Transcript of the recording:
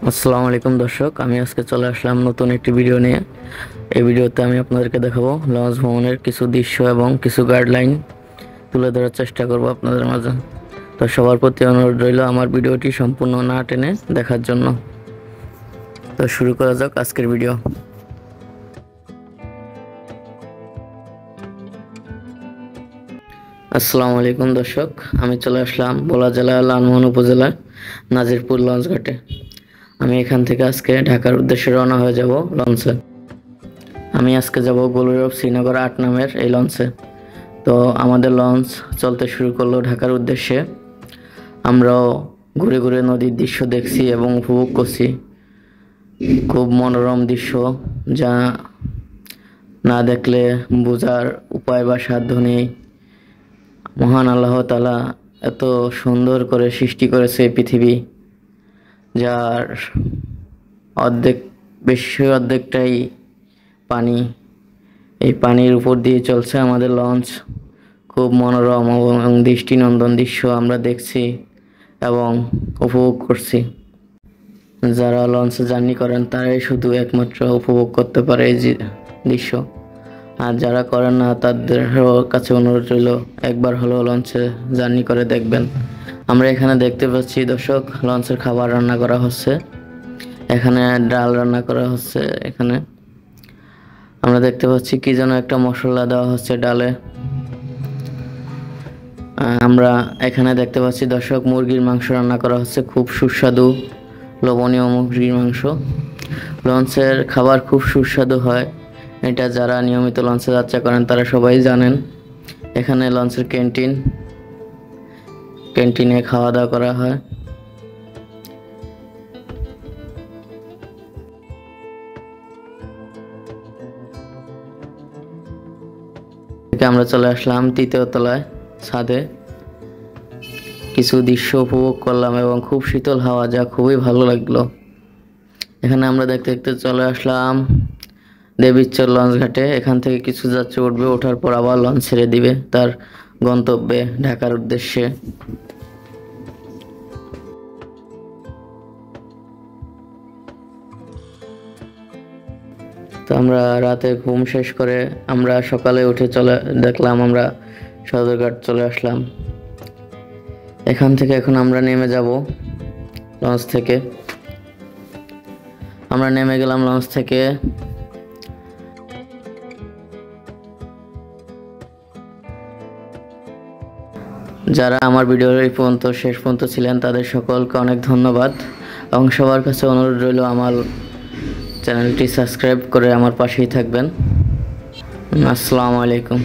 আসসালামু আলাইকুম দর্শক, আমি আজকে চলে আসলাম নতুন একটি ভিডিও নিয়ে। এই ভিডিওতে আমি আপনাদেরকে দেখাবো লঞ্চ ভ্রমণের কিছু দৃশ্য এবং কিছু গাইডলাইন তুলে ধরার চেষ্টা করব আপনাদের মাঝে। তো সবার প্রতি অনুরোধ রইল আমার ভিডিওটি সম্পূর্ণ না টেনে দেখার জন্য। তো শুরু করা যাক আজকের ভিডিও। আসসালামু আলাইকুম দর্শক, আমি চলে আসলাম ভোলা জেলার লালমোহন উপজেলার নাজিরপুর লঞ্চ ঘাটে। আমি এখান থেকে আজকে ঢাকার উদ্দেশ্যে রওনা হয়ে যাব লঞ্চে। আমি আজকে যাব গলুরব শ্রীনগর 8 নামের এই লঞ্চে। তো আমাদের লঞ্চ চলতে শুরু করলো ঢাকার উদ্দেশ্যে। আমরাও ঘুরে ঘুরে নদীর দৃশ্য দেখছি এবং উপভোগ করছি। খুব মনোরম দৃশ্য, যা না দেখলে বোঝার উপায় বা সাধ্য নেই। মহান আল্লাহ তাআলা এত সুন্দর করে সৃষ্টি করেছে এই পৃথিবী, যার অর্ধেকটাই পানি। এই পানির উপর দিয়ে চলছে আমাদের লঞ্চ। খুব মনোরম এবং দৃষ্টিনন্দন দৃশ্য আমরা দেখছি এবং উপভোগ করছি। যারা লঞ্চে জার্নি করেন তারাই শুধু একমাত্র উপভোগ করতে পারে এই দৃশ্য। আর যারা করেন না তাদের কাছে অনুরোধ রইল একবার হলেও লঞ্চে জার্নি করে দেখবেন। আমরা এখানে দেখতে পাচ্ছি দর্শক, লঞ্চের খাবার রান্না করা হচ্ছে। এখানে ডাল রান্না করা হচ্ছে। এখানে আমরা দেখতে পাচ্ছি কি যেন একটা মশলা দেওয়া হচ্ছে ডালে। আমরা এখানে দেখতে পাচ্ছি দর্শক, মুরগির মাংস রান্না করা হচ্ছে, খুব সুস্বাদু লবণীয় মুরগির মাংস। লঞ্চের খাবার খুব সুস্বাদু হয়, এটা যারা নিয়মিত লঞ্চে যাত্রা করেন তারা সবাই জানেন। এখানে লঞ্চের ক্যান্টিনে খাওয়া দাওয়া করা হয়। আমরা চলে আসলাম 3য় তলায় ছাদে। কিছু দৃশ্য উপভোগ করলাম এবং খুব শীতল হাওয়া, যা খুবই ভালো লাগলো। এখানে আমরা দেখতে দেখতে চলে আসলাম দেবীচর লঞ্চ ঘাটে। এখান থেকে কিছু যাত্রী উঠবে, ওঠার পর আবার লঞ্চ ছেড়ে দিবে তার গন্তব্যে ঢাকার উদ্দেশ্যে। তো আমরা রাতে ঘুম শেষ করে আমরা সকালে উঠে দেখলাম আমরা সদরঘাট চলে আসলাম। এখান থেকে এখন আমরা নেমে যাব লঞ্চ থেকে। আমরা নেমে গেলাম লঞ্চ থেকে। যারা আমার ভিডিওর এই পর্যন্ত শেষ পর্যন্ত ছিলেন তাদের সকলকে অনেক ধন্যবাদ এবং সবার কাছে অনুরোধ রইল আমার চ্যানেলটি সাবস্ক্রাইব করে আমার পাশেই থাকবেন। আসসালামু আলাইকুম।